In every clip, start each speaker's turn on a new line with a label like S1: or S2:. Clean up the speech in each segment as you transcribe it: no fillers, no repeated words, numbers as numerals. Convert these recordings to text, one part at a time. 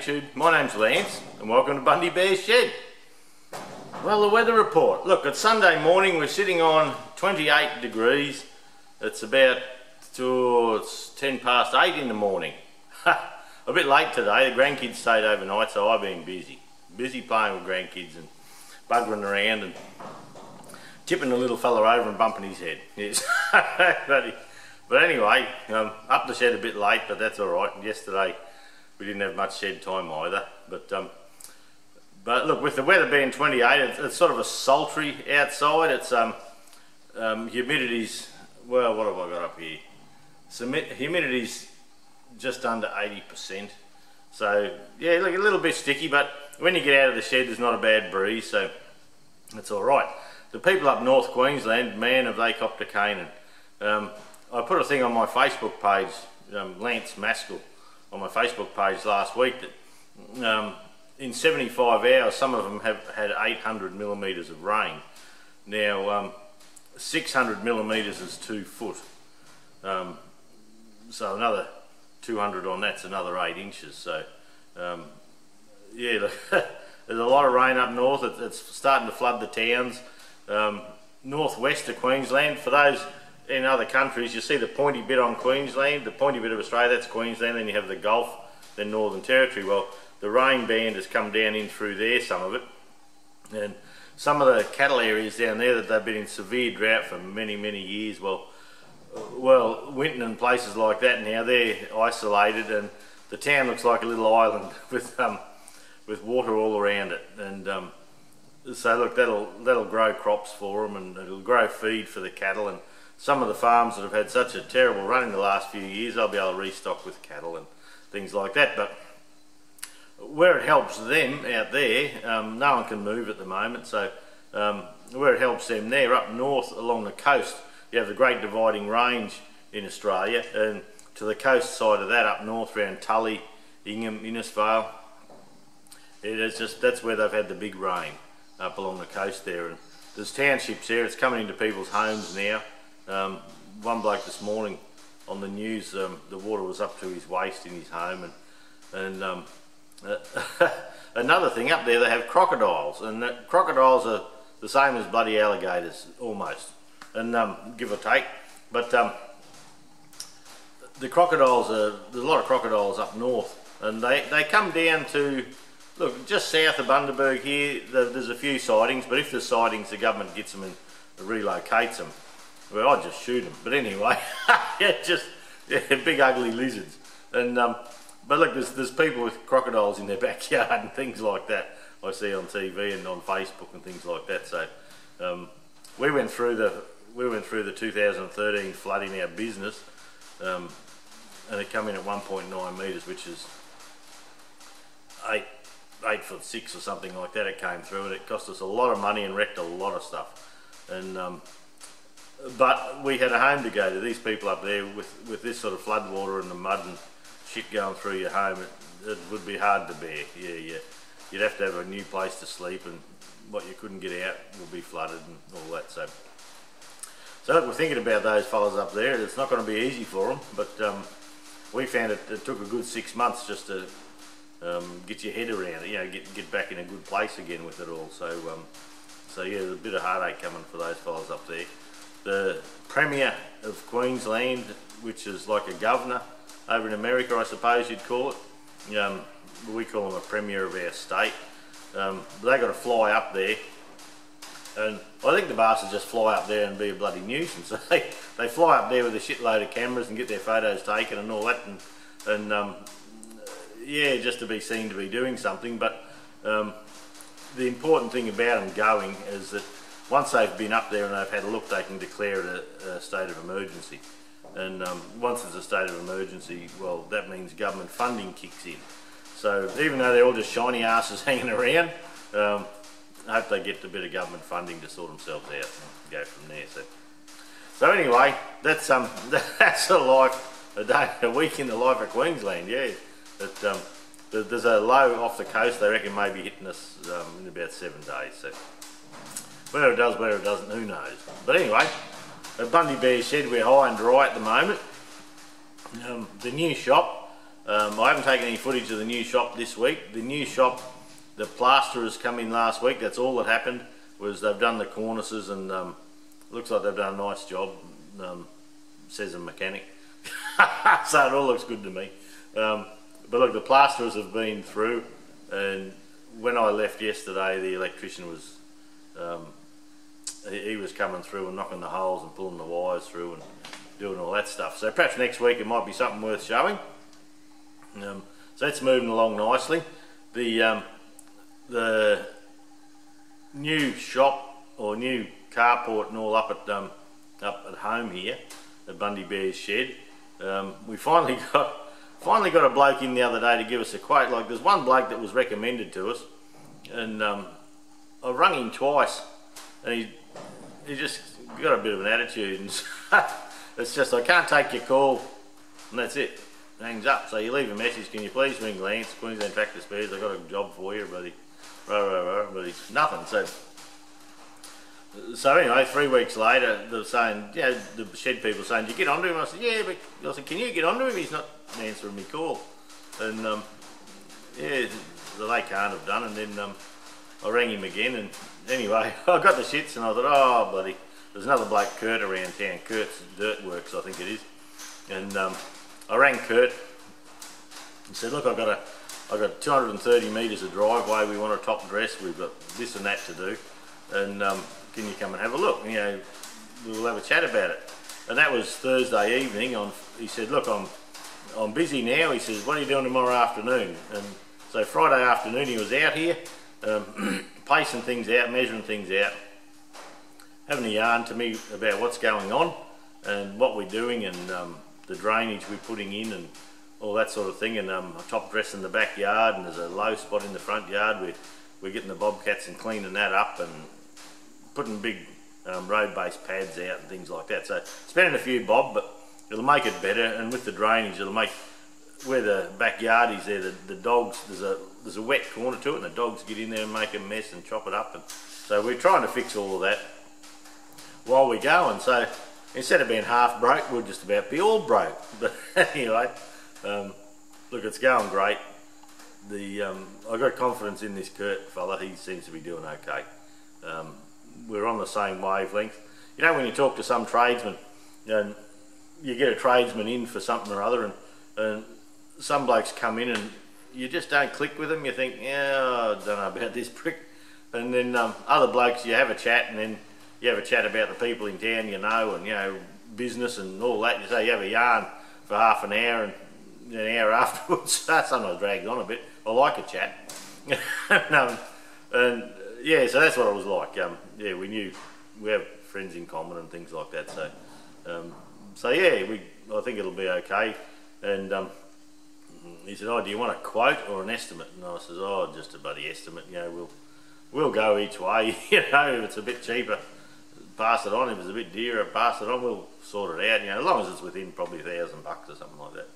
S1: YouTube, my name's Lance and welcome to Bundy Bear's Shed. Well, the weather report. Look, it's Sunday morning, we're sitting on 28 degrees. It's about it's 10 past 8 in the morning. A bit late today, the grandkids stayed overnight, so I've been busy. Busy playing with grandkids and buggering around and tipping the little fella over and bumping his head. Yes. But anyway, up the shed a bit late, but that's alright. Yesterday we didn't have much shed time either. But look, with the weather being 28, it's sort of a sultry outside. It's humidity's, well, what have I got up here? Humidity's just under 80%. So yeah, look, a little bit sticky, but when you get out of the shed, there's not a bad breeze, so it's alright. The people up North Queensland, man, have they copped a caning. I put a thing on my Facebook page, Lance Maskell, on my Facebook page last week that in 75 hours some of them have had 800 millimetres of rain. Now 600 millimetres is 2 foot, so another 200 on that's another 8 inches. So yeah, there's a lot of rain up north. It's starting to flood the towns. Northwest of Queensland, for those in other countries, you see the pointy bit on Queensland, the pointy bit of Australia, that's Queensland, then you have the Gulf, then Northern Territory. Well, the rain band has come down in through there, some of it, and some of the cattle areas down there that they've been in severe drought for many years, well Winton and places like that now, they're isolated and the town looks like a little island with water all around it. And so look, that'll grow crops for them, and it'll grow feed for the cattle, and some of the farms that have had such a terrible run in the last few years, they'll be able to restock with cattle and things like that. But where it helps them out there, no one can move at the moment, so where it helps them there, up north along the coast, you have the Great Dividing Range in Australia, and to the coast side of that, up north around Tully, Ingham, Innisfail, that's where they've had the big rain, up along the coast there. And there's townships there, it's coming into people's homes now. One bloke this morning on the news, the water was up to his waist in his home, and another thing, up there they have crocodiles, and crocodiles are the same as bloody alligators almost, and give or take. But the crocodiles there's a lot of crocodiles up north, and they come down to, look, just south of Bundaberg here, there's a few sightings, but if there's sightings, the government gets them and relocates them. Well, I'd just shoot them. But anyway, yeah, big ugly lizards. And but look, there's people with crocodiles in their backyard and things like that. I see on TV and on Facebook and things like that. So we went through the 2013 flood in our business, and it come in at 1.9 metres, which is 8'6" or something like that. It came through, and it cost us a lot of money and wrecked a lot of stuff. And but we had a home to go to. These people up there with this sort of flood water and the mud and shit going through your home, it would be hard to bear. Yeah. You'd have to have a new place to sleep, and what you couldn't get out will be flooded and all that. So look, we're thinking about those fellas up there. It's not going to be easy for them, but we found it took a good 6 months just to get your head around it, you know, get back in a good place again with it all. So yeah, there's a bit of heartache coming for those fellas up there. The Premier of Queensland, which is like a governor over in America, I suppose you'd call it. We call him a Premier of our state. They got to fly up there, and I think the bastards just fly up there and be a bloody nuisance. They fly up there with a shitload of cameras and get their photos taken and all that, and yeah, just to be seen to be doing something. But the important thing about them going is that once they've been up there and they've had a look, they can declare it a state of emergency. And once it's a state of emergency, well, that means government funding kicks in. So even though they're all just shiny asses hanging around, I hope they get a bit of government funding to sort themselves out and go from there. So anyway, that's a week in the life of Queensland. Yeah, there's a low off the coast. They reckon maybe hitting us in about 7 days. So whether it does, whether it doesn't, who knows. But anyway, at Bundy Bear's Shed, we're high and dry at the moment. The new shop, I haven't taken any footage of the new shop this week. The new shop, the plasterers come in last week. That's all that happened, was they've done the cornices, and looks like they've done a nice job, says a mechanic. So it all looks good to me. But look, the plasterers have been through, and when I left yesterday, the electrician was he was coming through and knocking the holes and pulling the wires through and doing all that stuff. So perhaps next week it might be something worth showing. So that's moving along nicely. The new shop, or new carport and all up at home here at Bundy Bear's shed. We finally got a bloke in the other day to give us a quote. Like, there's one bloke that was recommended to us, and I rung him twice, and he just got a bit of an attitude, and it's just, I can't take your call, and that's it. Hangs up. So you leave a message, can you please ring Lance, Queensland Tractor Spares, I've got a job for you, but he's nothing. So anyway, 3 weeks later, they're saying, yeah, the shed people saying, did you get onto him? I said, yeah, but I said, can you get onto him? He's not answering me call. And yeah, they can't have done. And then I rang him again, and anyway, I got the shits, and I thought, oh bloody, there's another bloke, Kurt, around town. Kurt's Dirt Works, I think it is. And I rang Kurt and said, look, I've got 230 metres of driveway, we want a top dress, we've got this and that to do, and can you come and have a look? You know, we'll have a chat about it. And that was Thursday evening. He said, look, I'm busy now. He says, what are you doing tomorrow afternoon? And so Friday afternoon he was out here, pacing things out, measuring things out, having a yarn to me about what's going on and what we're doing, and the drainage we're putting in and all that sort of thing, and a top dress in the backyard, and there's a low spot in the front yard. We're getting the bobcats and cleaning that up and putting big road-based pads out and things like that. So spending a few bob, but it'll make it better, and with the drainage it'll make, where the backyard is there, the dogs, there's a wet corner to it, and the dogs get in there and make a mess and chop it up. And so we're trying to fix all of that while we're going. So instead of being half broke, we'll just about be all broke. But anyway, look, it's going great. I've got confidence in this Kurt fella. He seems to be doing okay. We're on the same wavelength. You know, when you talk to some tradesmen, and you get a tradesman in for something or other, and some blokes come in and you just don't click with them. You think, yeah, I don't know about this prick. And then other blokes, you have a chat, and then you have a chat about the people in town you know, and you know, business and all that. You say you have a yarn for half an hour, and an hour afterwards, that sometimes drags on a bit. I like a chat. And yeah, so that's what it was like. Yeah, we have friends in common and things like that. So yeah, I think it'll be okay. And he said, oh, do you want a quote or an estimate? And I said, oh, just a bloody estimate. You know, we'll go each way. You know, if it's a bit cheaper, pass it on. If it's a bit dearer, pass it on. We'll sort it out. You know, as long as it's within probably $1,000 or something like that,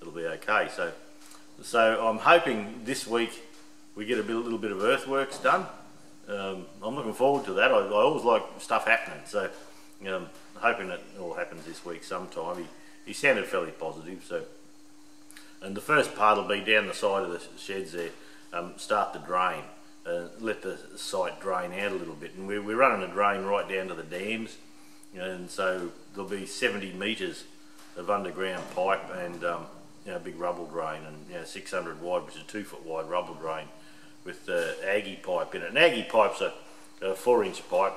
S1: it'll be okay. So I'm hoping this week we get a little bit of earthworks done. I'm looking forward to that. I always like stuff happening, so hoping it all happens this week sometime. He sounded fairly positive. So, and the first part will be down the side of the sheds there, start the drain, let the site drain out a little bit, and we're running a drain right down to the dams, and so there'll be 70 metres of underground pipe, and you know, big rubble drain, and you know, 600 wide, which is a 2 foot wide rubble drain with the Aggie pipe in it. And Aggie pipe's a 4-inch pipe,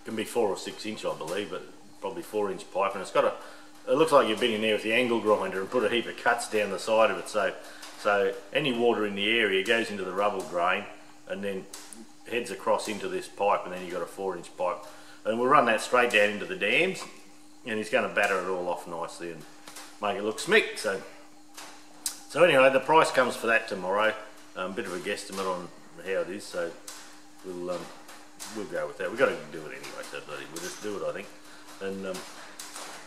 S1: can be 4 or 6 inch I believe, but probably 4-inch pipe, and it's got it looks like you've been in there with the angle grinder and put a heap of cuts down the side of it, so any water in the area goes into the rubble drain and then heads across into this pipe, and then you've got a 4-inch pipe, and we'll run that straight down into the dams, and he's going to batter it all off nicely and make it look smick. So anyway, the price comes for that tomorrow. A bit of a guesstimate on how it is, so we'll go with that. We've got to do it anyway, so we'll just do it, I think. And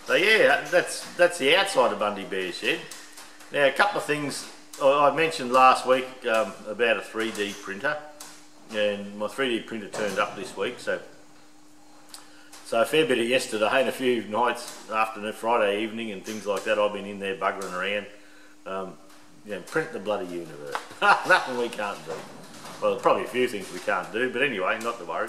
S1: so yeah, that's the outside of Bundy Bear Shed. Now, a couple of things I mentioned last week about a 3D printer, and my 3D printer turned up this week. So a fair bit of yesterday and a few nights, afternoon, Friday evening and things like that, I've been in there buggering around You know, print the bloody universe. Nothing we can't do. Well, there's probably a few things we can't do, but anyway, not to worry.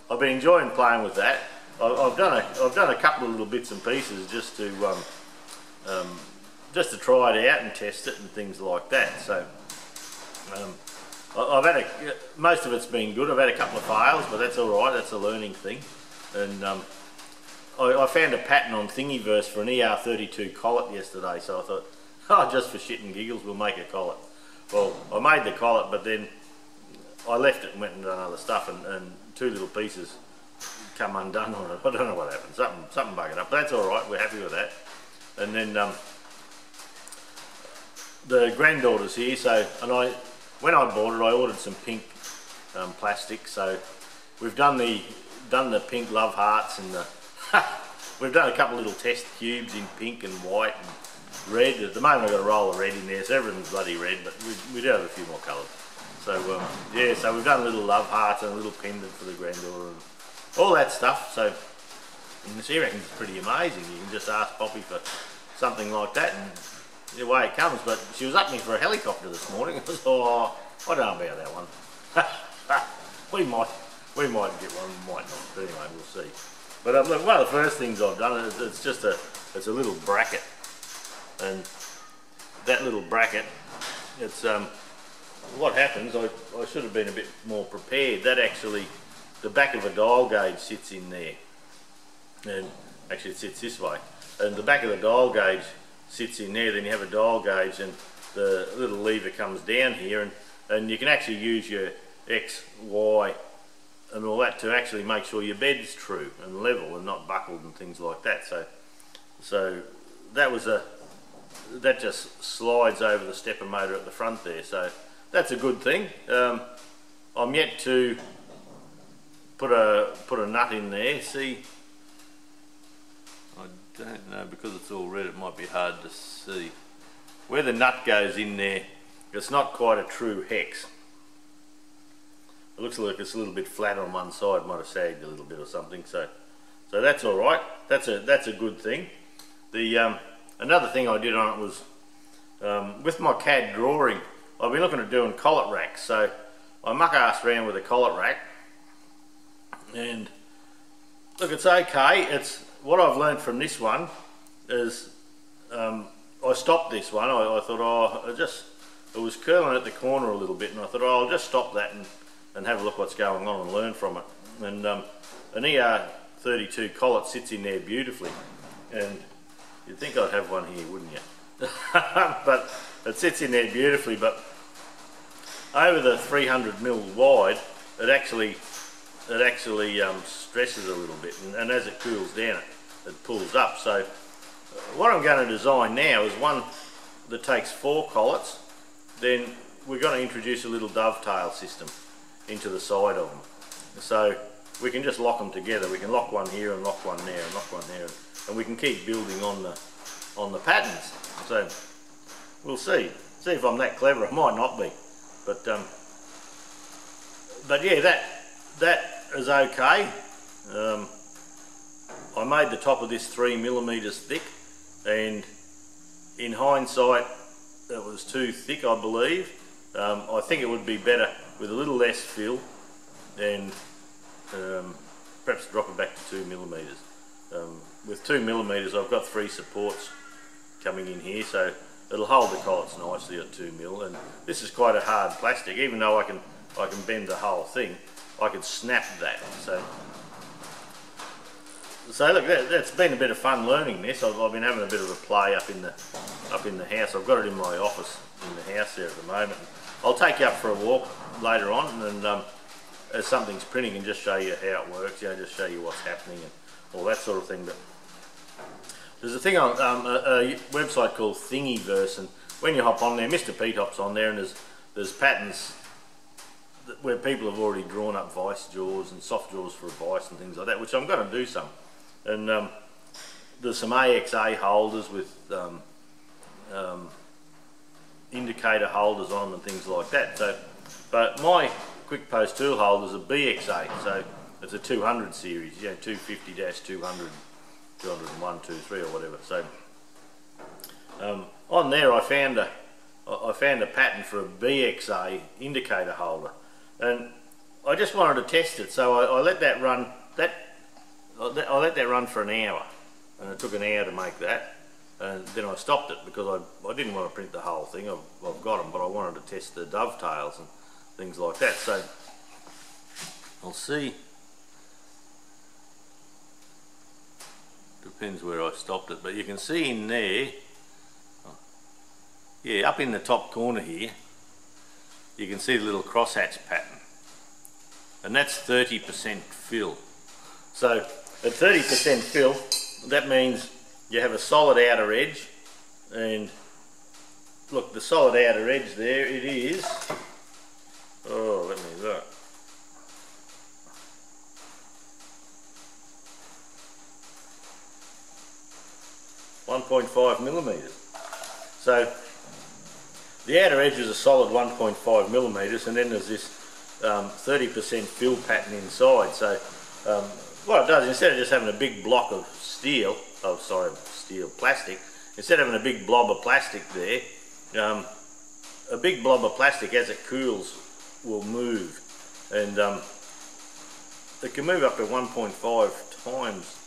S1: I've been enjoying playing with that. I've done a couple of little bits and pieces just to try it out and test it and things like that. So I've had most of it's been good. I've had a couple of fails, but that's all right. That's a learning thing. And I found a pattern on Thingiverse for an ER32 collet yesterday, so I thought, oh, just for shit and giggles, we'll make a collet. Well, I made the collet, but then I left it and went and done other stuff, and two little pieces come undone on it. I don't know what happened. Something buggered up, but that's all right. We're happy with that. And then the granddaughter's here, so when I bought it, I ordered some pink plastic. So we've done the pink love hearts and the we've done a couple of little test cubes in pink and white and red. At the moment I've got a roll of red in there, so everything's bloody red, but we do have a few more colours. So yeah, so we've done a little love hearts and a little pendant for the granddaughter and all that stuff. So she reckons it's pretty amazing. You can just ask Poppy for something like that and away it comes. But she was up me for a helicopter this morning. I was, oh, I don't know about that one. we might get one, we might not. But anyway, we'll see. But look, one of the first things I've done is it's a little bracket, and that little bracket, it's what happens. I should have been a bit more prepared. That actually, the back of a dial gauge sits in there, and actually it sits this way, and the back of the dial gauge sits in there. Then you have a dial gauge, and the little lever comes down here, and you can actually use your X, Y, and all that to actually make sure your bed's true and level and not buckled and things like that. So that just slides over the stepper motor at the front there. So that's a good thing. I'm yet to put a nut in there. See, I don't know, because it's all red. It might be hard to see where the nut goes in there. It's not quite a true hex. It looks like it's a little bit flat on one side, might have sagged a little bit or something. So that's all right. That's a good thing. The another thing I did on it was with my CAD drawing, I've been looking at doing collet racks. So I muck-assed around with a collet rack, and look, it's okay. It's what I've learned from this one is I stopped this one. I thought, oh, it was curling at the corner a little bit, and I thought, oh, I'll just stop that and have a look what's going on and learn from it. And an ER32 collet sits in there beautifully, and you'd think I'd have one here, wouldn't you? But it sits in there beautifully, but over the 300mm wide, it actually stresses a little bit, and as it cools down, it pulls up. So what I'm going to design now is one that takes 4 collets. Then we're going to introduce a little dovetail system into the side of them, so we can just lock them together. We can lock one here and lock one there and lock one there, and we can keep building on the patterns. So we'll see if I'm that clever. I might not be, but yeah, that is okay. I made the top of this 3mm thick, and in hindsight it was too thick, I believe. I think it would be better with a little less fill, and perhaps drop it back to 2mm. With 2mm I've got 3 supports coming in here, so it'll hold the collets nicely at 2mm, and this is quite a hard plastic. Even though I can bend the whole thing, I can snap that. So look, that's been a bit of fun learning this. I've been having a bit of a play up in the house. I've got it in my office in the house there at the moment. I'll take you up for a walk later on, and as something's printing, and just show you how it works. Just show you what's happening and all that sort of thing. But there's a thing on a website called Thingiverse, and when you hop on there, Mr. Pete hops on there, and there's patterns where people have already drawn up vice jaws and soft jaws for a vice and things like that, which I'm going to do some. And there's some AXA holders with indicator holders on them and things like that. So, but my quick post tool holders are BXA, so it's a 200 series, 250-200, 201, 203 or whatever. So On there I found a pattern for a BXA indicator holder, and I just wanted to test it, so I let that run. I let that run for an hour, and it took an hour to make that, and then I stopped it because I didn't want to print the whole thing. I've got them, but I wanted to test the dovetails and things like that. So I'll see. Depends where I stopped it, but you can see in there, yeah, up in the top corner here, you can see the little crosshatch pattern, and that's 30% fill. So at 30% fill, that means you have a solid outer edge, and look, the solid outer edge there, it is, oh, let me look, 1.5 millimeters. So the outer edge is a solid 1.5 millimeters, and then there's this 30% fill pattern inside. So what it does, instead of just having a big block of plastic, instead of having a big blob of plastic there, a big blob of plastic as it cools will move, and it can move up to 1.5 times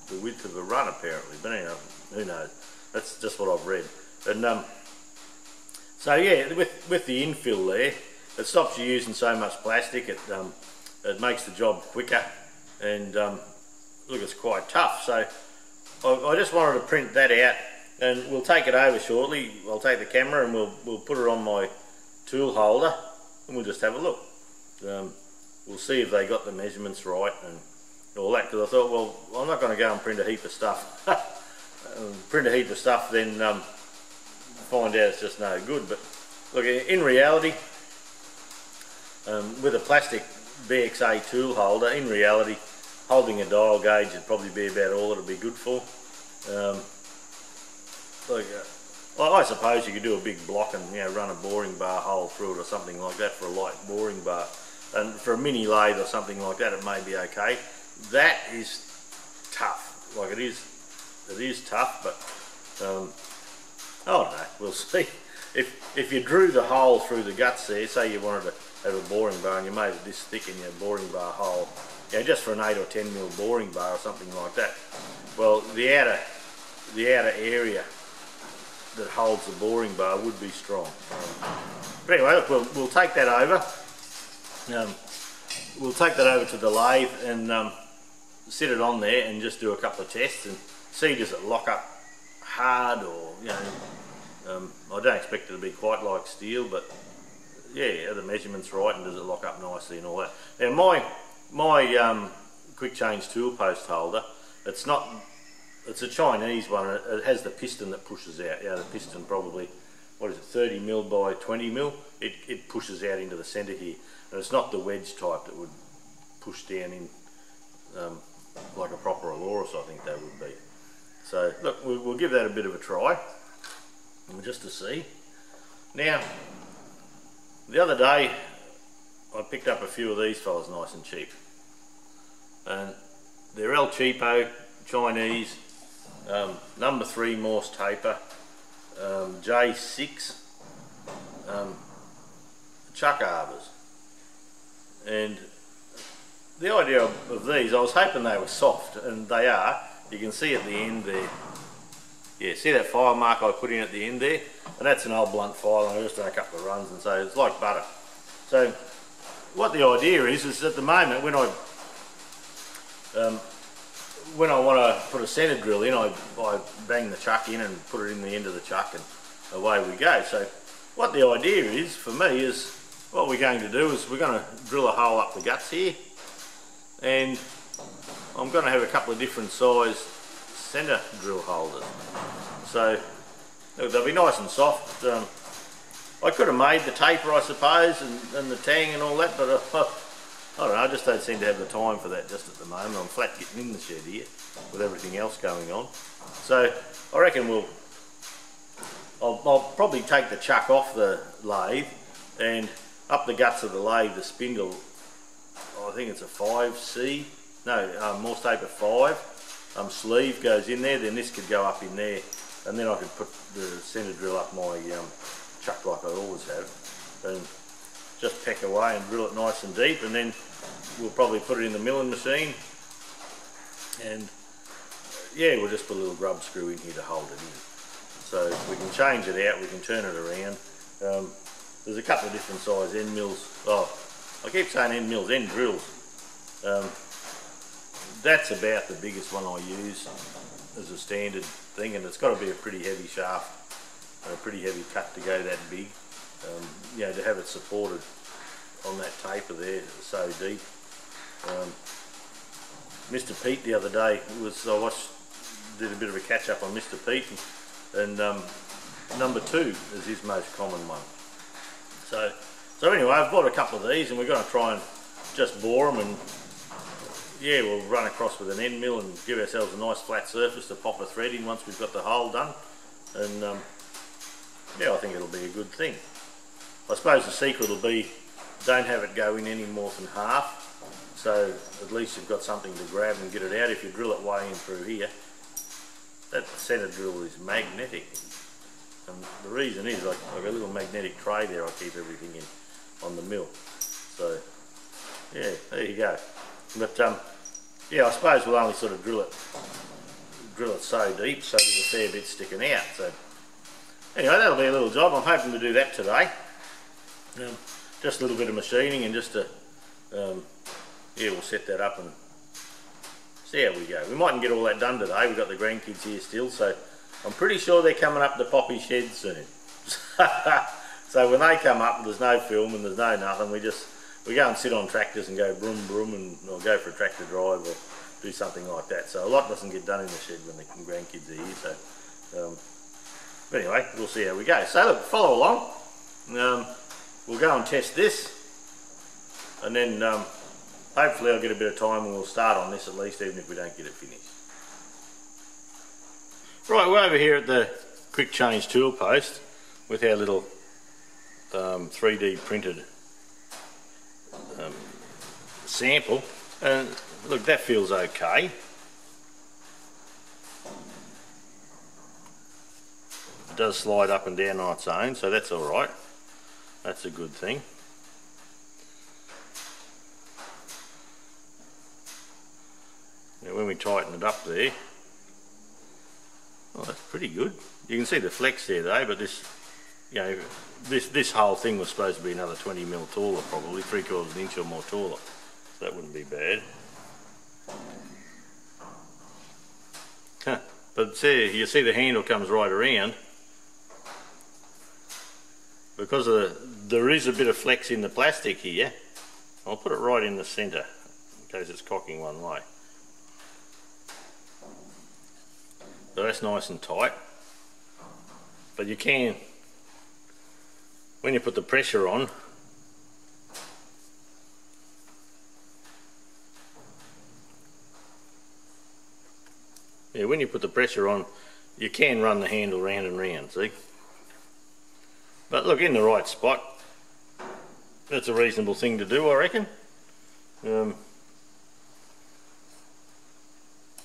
S1: the width of a run apparently, but anyway, who knows, that's just what I've read. And so yeah, with the infill there, it stops you using so much plastic, it makes the job quicker, and look, it's quite tough. So I just wanted to print that out, and we'll take it over shortly. I'll take the camera and we'll put it on my tool holder, and we'll just have a look. We'll see if they got the measurements right and all that, because I thought, well, I'm not going to go and print a heap of stuff. Then find out it's just no good. But look, in reality, with a plastic BXA tool holder, in reality, holding a dial gauge would probably be about all it'll be good for. Well, I suppose you could do a big block and run a boring bar hole through it or something like that for a light boring bar, and for a mini lathe or something like that it may be okay. That is tough. Like it is tough, but I don't know, we'll see. If you drew the hole through the guts there, say you wanted to have a boring bar and you made it this thick in your boring bar hole, just for an 8 or 10 mil boring bar or something like that, well, the outer area that holds the boring bar would be strong. But anyway, look, we'll take that over. We'll take that over to the lathe and sit it on there and just do a couple of tests and see, does it lock up hard, or I don't expect it to be quite like steel, but yeah, are the measurements right, and does it lock up nicely and all that. Now my quick change tool post holder, it's a Chinese one. It has the piston that pushes out. The piston probably, what is it, 30 mil by 20 mil. It pushes out into the centre here, and it's not the wedge type that would push down in like a proper Alorus, I think they would be. So look, we'll give that a bit of a try, just to see. Now, the other day I picked up a few of these fellas nice and cheap, and they're El Cheapo Chinese, number 3 Morse taper, J6 chuck arbors. And the idea of these, I was hoping they were soft, and they are. You can see at the end there, yeah, see that file mark I put in at the end there, and that's an old blunt file, and I just done a couple of runs, and so it's like butter. So what the idea is at the moment, when I want to put a centre drill in, I bang the chuck in and put it in the end of the chuck, and away we go. So what the idea is for me is, what we're going to do is we're going to drill a hole up the guts here, and I'm going to have a couple of different size centre drill holders. So they'll be nice and soft. I could have made the taper, I suppose, and the tang and all that, but I don't know, I just don't seem to have the time for that just at the moment. I'm flat getting in the shed here with everything else going on. So I reckon I'll probably take the chuck off the lathe, and up the guts of the lathe, the spindle, I think it's a 5C, no, Morse taper 5, sleeve goes in there, then this could go up in there, and then I could put the centre drill up my chuck like I always have, and just peck away and drill it nice and deep, and then we'll probably put it in the milling machine, and yeah, we'll just put a little grub screw in here to hold it in. So we can change it out, we can turn it around. There's a couple of different size end mills. Oh, I keep saying end mills, end drills. That's about the biggest one I use as a standard thing, and it's got to be a pretty heavy shaft and a pretty heavy cut to go that big. You know, to have it supported on that taper there so deep. Mr. Pete the other day did a bit of a catch up on Mr. Pete, and number 2 is his most common one. So anyway, I've bought a couple of these, and we're going to try and just bore them, and yeah, we'll run across with an end mill and give ourselves a nice flat surface to pop a thread in once we've got the hole done, and yeah, I think it'll be a good thing. I suppose the secret will be don't have it go in any more than half, so at least you've got something to grab and get it out. If you drill it way in through here, that centre drill is magnetic, and the reason is I've got a little magnetic tray there I keep everything in on the mill. So yeah, there you go. But yeah, I suppose we'll only sort of drill it so deep so there's a fair bit sticking out. So anyway, that'll be a little job. I'm hoping to do that today. Just a little bit of machining, and just to yeah, we'll set that up and see how we go. We mightn't get all that done today. We've got the grandkids here still, so I'm pretty sure they're coming up to Poppy's shed soon. So when they come up, there's no film and there's no nothing. We go and sit on tractors and go broom broom, or go for a tractor drive or do something like that. So a lot doesn't get done in the shed when the grandkids are here. So but anyway, we'll see how we go. So look, follow along. We'll go and test this, and then hopefully I'll get a bit of time and we'll start on this at least, even if we don't get it finished. Right, we're over here at the quick change tool post with our little 3D printed sample, and look, that feels okay. It does slide up and down on its own, so that's alright. That's a good thing. Now when we tighten it up there, oh, that's pretty good. You can see the flex there though, but this, you know, this whole thing was supposed to be another 20mm taller, probably 3/4 of an inch or more taller. So that wouldn't be bad. Huh. But see, you see the handle comes right around. Because there is a bit of flex in the plastic here, I'll put it right in the centre in case it's cocking one way. So that's nice and tight. But you can, when you put the pressure on, yeah, when you put the pressure on, you can run the handle round and round, see? But look, in the right spot, that's a reasonable thing to do, I reckon.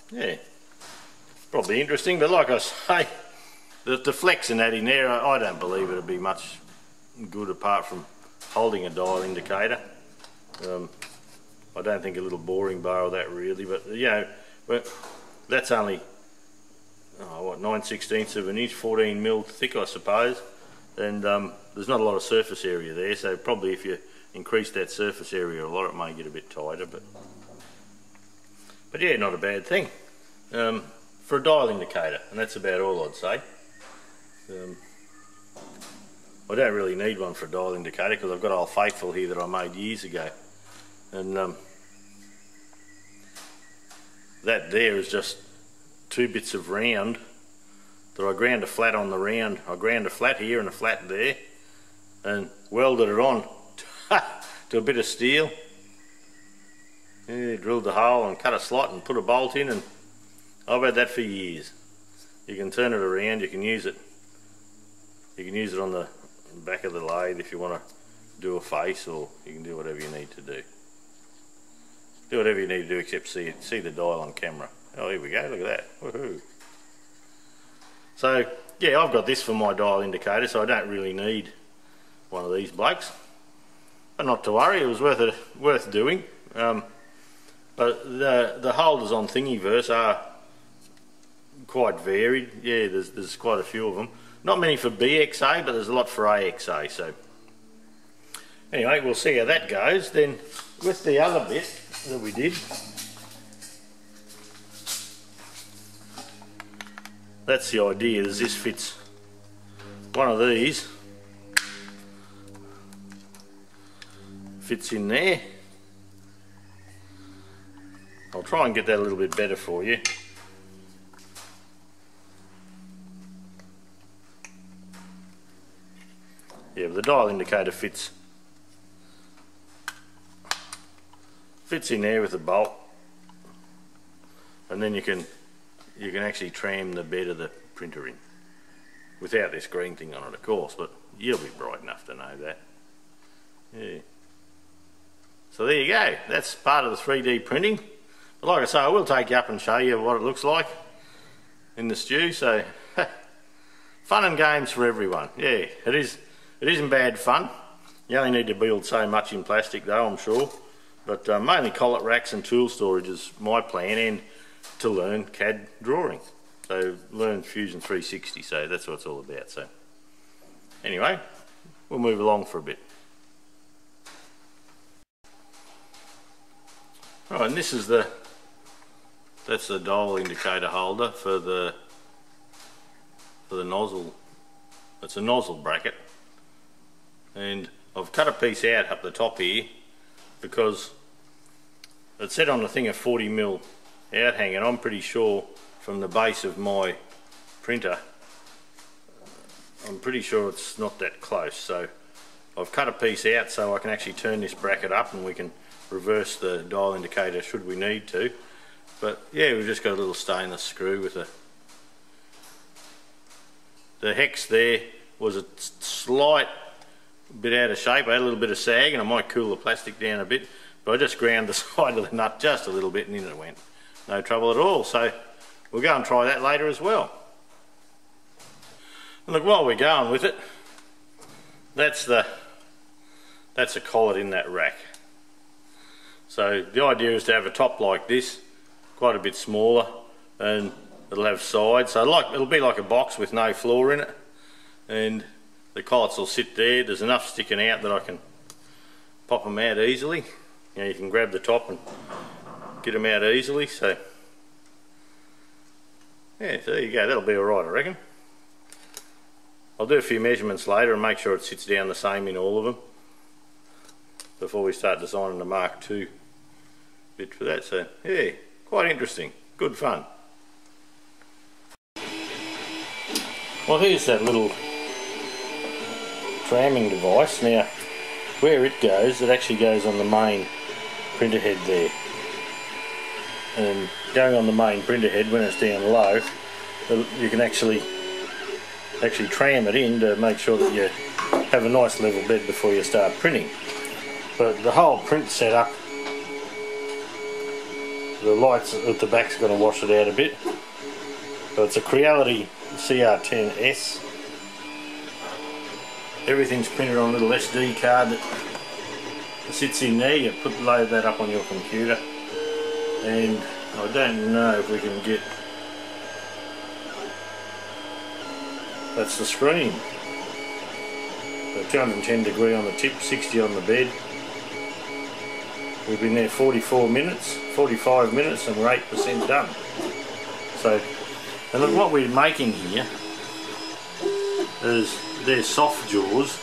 S1: Yeah, probably interesting, but like I say, the flex and that in there, I don't believe it'll be much good apart from holding a dial indicator. I don't think a little boring bar or that really, but you know, but that's only, oh, what, 9/16 of an inch, 14mm thick, I suppose. And there's not a lot of surface area there, so probably if you increase that surface area a lot, it may get a bit tighter, but yeah, not a bad thing for a dial indicator, and that's about all I'd say. I don't really need one for a dial indicator because I've got Old Faithful here that I made years ago, and that there is just 2 bits of round that I ground a flat on the round. I ground a flat here and a flat there and welded it on to a bit of steel. Yeah, drilled the hole and cut a slot and put a bolt in, and I've had that for years. You can turn it around, you can use it on the back of the lathe if you want to do a face, or you can do whatever you need to do. Do whatever you need to do except see the dial on camera. Oh, here we go, look at that. Woohoo. So yeah, I've got this for my dial indicator, so I don't really need one of these blokes. But not to worry, it was worth doing. But the holders on Thingiverse are quite varied. Yeah, there's quite a few of them. Not many for BXA, but there's a lot for AXA. So anyway, we'll see how that goes. Then with the other bit that we did, that's the idea, is this fits one of these, fits in there. I'll try and get that a little bit better for you. Yeah, but the dial indicator fits in there with the bolt, and then you can actually tram the bed of the printer in without this green thing on it, of course, but you'll be bright enough to know that. Yeah. So there you go, that's part of the 3D printing. But like I say, I will take you up and show you what it looks like in the stew. So fun and games for everyone. Yeah, it isn't bad fun. You only need to build so much in plastic though, I'm sure. But mainly collet racks and tool storage is my plan, and to learn CAD drawing. So learn Fusion 360, so that's what it's all about. So anyway, we'll move along for a bit. Right, and this is that's the dial indicator holder for the nozzle. It's a nozzle bracket, and I've cut a piece out up the top here because it said on the thing a 40mm outhang, and I'm pretty sure from the base of my printer, I'm pretty sure it's not that close. So I've cut a piece out so I can actually turn this bracket up and we can reverse the dial indicator should we need to. But yeah, we've just got a little stainless screw with the hex there was a slight bit out of shape. I had a little bit of sag, and I might cool the plastic down a bit, but I just ground the side of the nut just a little bit and in it went. No trouble at all. So we'll go and try that later as well. And look, while we're going with it, that's a collet in that rack. So the idea is to have a top like this, quite a bit smaller, and it'll have sides. So it'll be like a box with no floor in it, and the collets will sit there. There's enough sticking out that I can pop them out easily. You know, you can grab the top and get them out easily. So yeah, so there you go. That'll be alright, I reckon. I'll do a few measurements later and make sure it sits down the same in all of them before we start designing the Mark II bit for that. So yeah, quite interesting, good fun. Well, here's that little tramming device. Now where it goes, it actually goes on the main printer head there, and going on the main printer head when it's down low, you can actually tram it in to make sure that you have a nice level bed before you start printing. But the whole print setup, the lights at the back's going to wash it out a bit, but it's a Creality CR10S. Everything's printed on a little SD card that sits in there. You load that up on your computer, and I don't know if we can get, that's the screen. So 210 degree on the tip, 60 on the bed. We've been there 45 minutes and we're 8% done. So, and look, what we're making here is they're soft jaws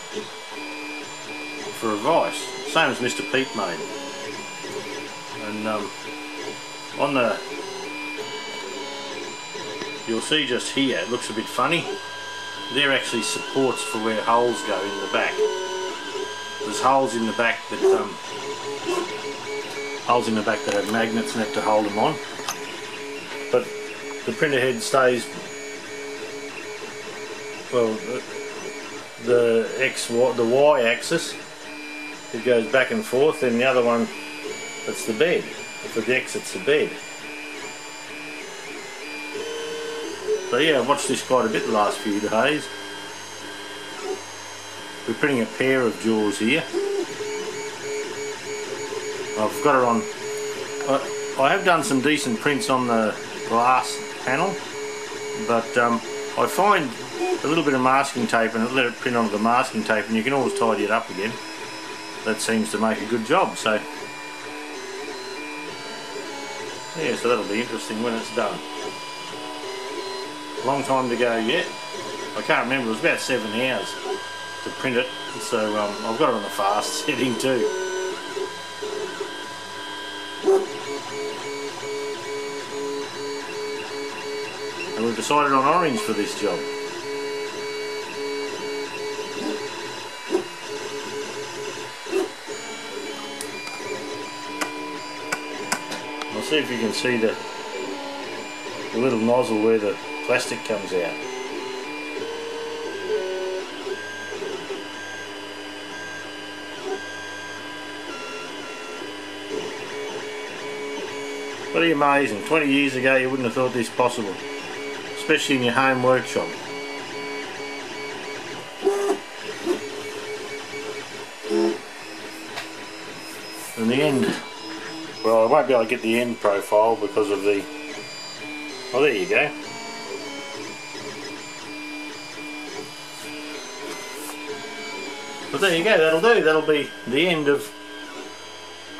S1: for a vice, same as Mr. Pete made. And on the, you'll see just here, it looks a bit funny. They're actually supports for where holes go in the back. There's holes in the back that have magnets and have to hold them on. But the printer head stays, well, the Y axis, it goes back and forth, and the other one, that's the bed. For the X, it's the bed. So yeah, I've watched this quite a bit the last few days. We're printing a pair of jaws here. I've got it on. I have done some decent prints on the glass panel, but I find a little bit of masking tape and let it print onto the masking tape, and you can always tidy it up again. That seems to make a good job. So yeah, so that'll be interesting when it's done. Long time to go yet. I can't remember, it was about 7 hours to print it, so I've got it on the fast setting too. And we've decided on orange for this job. I'll see if you can see the little nozzle where the plastic comes out. Pretty amazing. 20 years ago you wouldn't have thought this possible, especially in your home workshop. In the end, well, I won't be able to get the end profile because of the... Oh, there you go. But there you go, that'll do. That'll be the end of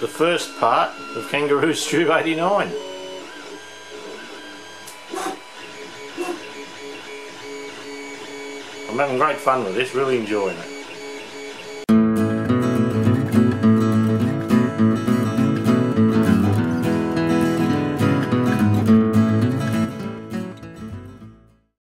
S1: the first part of Kangaroo Stew 89. I'm having great fun with this, really enjoying it.